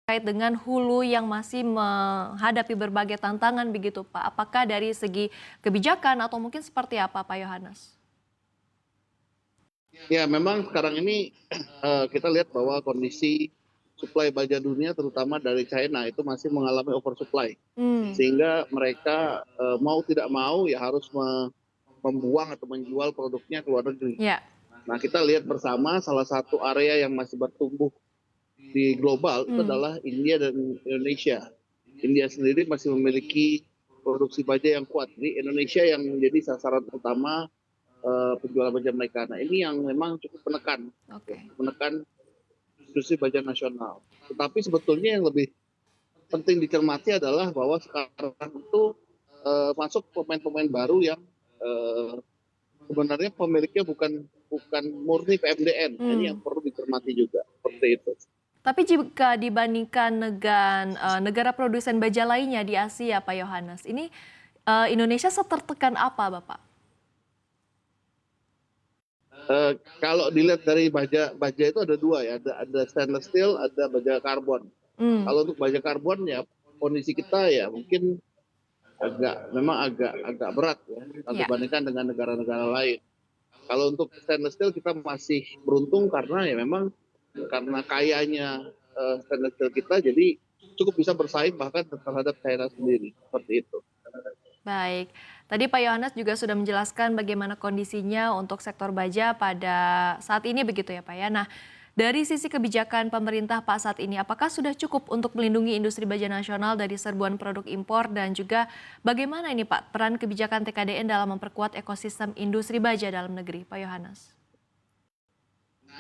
terkait dengan hulu yang masih menghadapi berbagai tantangan begitu Pak. Apakah dari segi kebijakan atau mungkin seperti apa Pak Yohanes? Ya, memang sekarang ini kita lihat bahwa kondisi suplai baja dunia terutama dari China itu masih mengalami oversupply. Hmm, Sehingga mereka mau tidak mau ya harus membuang atau menjual produknya ke luar negeri. ya. Nah, kita lihat bersama salah satu area yang masih bertumbuh di global itu Hmm, adalah India dan Indonesia. India sendiri masih memiliki produksi baja yang kuat. Jadi Indonesia yang menjadi sasaran utama penjualan baja mereka. Nah, ini yang memang cukup oke. menekan industri baja nasional. Tetapi sebetulnya yang lebih penting dicermati adalah bahwa sekarang itu masuk pemain-pemain baru yang eh, sebenarnya pemiliknya bukan bukan murni PMDN. Nah, ini yang Hmm. perlu dicermati juga seperti itu. Tapi jika dibandingkan dengan negara produsen baja lainnya di Asia, Pak Yohanes, ini Indonesia setertekan apa, Bapak? Kalau dilihat dari baja baja itu ada dua ya, ada stainless steel, ada baja karbon. Hmm, Kalau untuk baja karbon ya kondisi kita ya mungkin memang agak agak berat ya kalau ya. dibandingkan dengan negara-negara lain. Kalau untuk stainless steel kita masih beruntung karena ya memang karena kayanya stainless steel kita jadi cukup bisa bersaing bahkan terhadap China sendiri seperti itu. Baik, tadi Pak Yohanes juga sudah menjelaskan bagaimana kondisinya untuk sektor baja pada saat ini begitu ya Pak ya. Nah, dari sisi kebijakan pemerintah Pak saat ini, apakah sudah cukup untuk melindungi industri baja nasional dari serbuan produk impor dan juga bagaimana ini Pak peran kebijakan TKDN dalam memperkuat ekosistem industri baja dalam negeri, Pak Yohanes?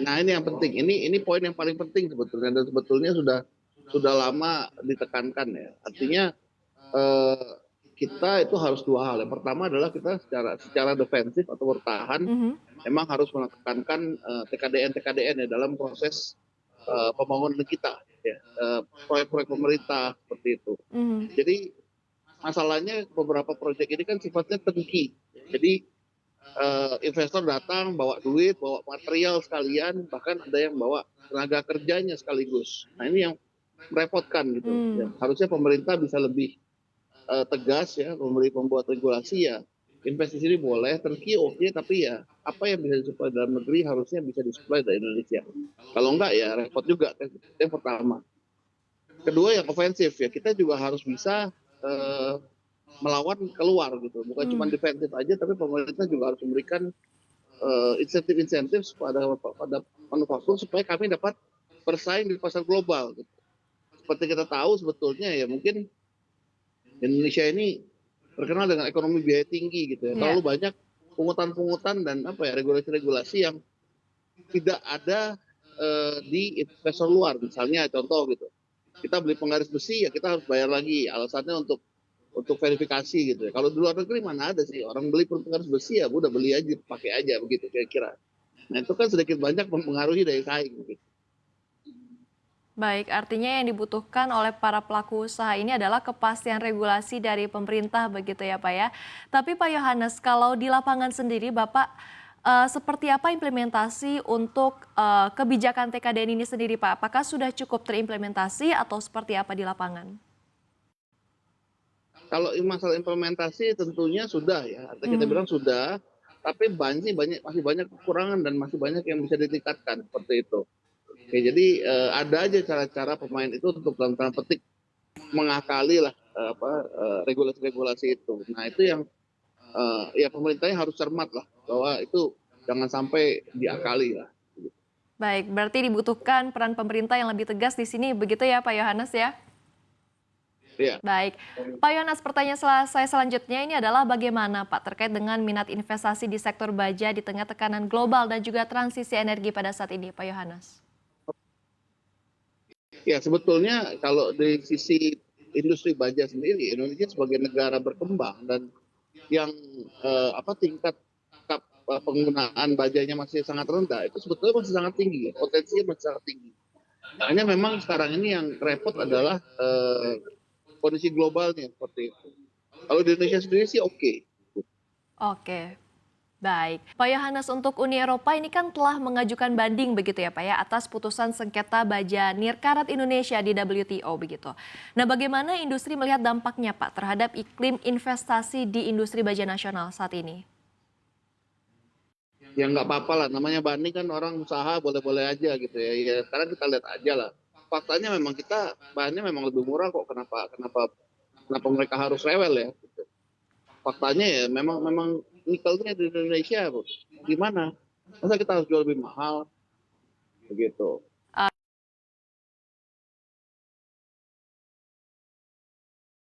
Nah, ini yang penting. Ini poin yang paling penting sebetulnya dan sebetulnya sudah lama ditekankan ya. Artinya eh, kita itu harus dua hal. Yang pertama adalah kita secara defensif atau bertahan Mhm, memang harus menekankan TKDN ya dalam proses pembangunan kita ya. Proyek-proyek pemerintah seperti itu. mhm. Jadi masalahnya beberapa proyek ini kan sifatnya turnkey. Jadi investor datang bawa duit, bawa material sekalian, bahkan ada yang bawa tenaga kerjanya sekaligus. Nah, ini yang merepotkan gitu. Ya, Hmm, harusnya pemerintah bisa lebih tegas ya membuat regulasi ya. Investasi ini boleh, turnkey oke, tapi ya apa yang bisa disuplai dalam negeri harusnya bisa disuplai dari Indonesia. Kalau enggak ya repot juga. Yang pertama. Kedua yang ofensif ya, kita juga harus bisa eh, melawan keluar gitu. Bukan cuma hmm. defensif aja, tapi pemerintah juga harus memberikan insentif-insentif pada manufaktur supaya kami dapat bersaing di pasar global. Gitu. Seperti kita tahu sebetulnya ya mungkin Indonesia ini terkenal dengan ekonomi biaya tinggi gitu ya. Ya. Terlalu banyak pungutan-pungutan dan apa ya regulasi-regulasi yang tidak ada di investor luar. Misalnya contoh gitu, kita beli penggaris besi ya kita harus bayar lagi. Alasannya untuk verifikasi gitu ya. Kalau di luar negeri mana ada sih orang beli penggaris besi ya udah beli aja pakai aja begitu kira-kira. Nah itu kan sedikit banyak mempengaruhi daya saing. Gitu. Baik, artinya yang dibutuhkan oleh para pelaku usaha ini adalah kepastian regulasi dari pemerintah begitu ya Pak ya. Tapi Pak Yohanes, kalau di lapangan sendiri Bapak seperti apa implementasi untuk kebijakan TKDN ini sendiri Pak? Apakah sudah cukup terimplementasi atau seperti apa di lapangan? Kalau masalah implementasi tentunya sudah ya, artinya kita Hmm, bilang sudah, tapi masih banyak kekurangan dan masih banyak yang bisa ditingkatkan seperti itu. Oke, jadi ada aja cara-cara pemain itu untuk dalam tanda petik mengakali lah regulasi-regulasi itu. Nah itu yang ya pemerintahnya harus cermat lah bahwa itu jangan sampai diakali lah. baik, berarti dibutuhkan peran pemerintah yang lebih tegas di sini begitu ya Pak Yohanes ya? Ya, Baik, Pak Yohanes, pertanyaan saya selanjutnya ini adalah bagaimana Pak terkait dengan minat investasi di sektor baja di tengah tekanan global dan juga transisi energi pada saat ini, Pak Yohanes? ya sebetulnya kalau dari sisi industri baja sendiri, Indonesia sebagai negara berkembang dan yang tingkat penggunaan bajanya masih sangat rendah itu sebetulnya masih sangat tinggi, potensinya masih sangat tinggi. Hanya memang sekarang ini yang repot adalah kondisi globalnya seperti itu. Kalau di Indonesia sendiri sih oke. Oke, Baik, Pak Yohanes, untuk Uni Eropa ini kan telah mengajukan banding begitu ya Pak ya atas putusan sengketa baja nirkarat Indonesia di WTO begitu. Nah, bagaimana industri melihat dampaknya Pak terhadap iklim investasi di industri baja nasional saat ini? Ya nggak apa-apa lah, namanya banding kan orang usaha boleh-boleh aja gitu ya. Ya sekarang kita lihat aja lah. Faktanya memang kita bahannya memang lebih murah kok. Kenapa kenapa kenapa mereka harus rewel ya? Gitu. Faktanya ya memang memang nikelnya di Indonesia, Bu. Gimana? Masa kita harus jual lebih mahal begitu?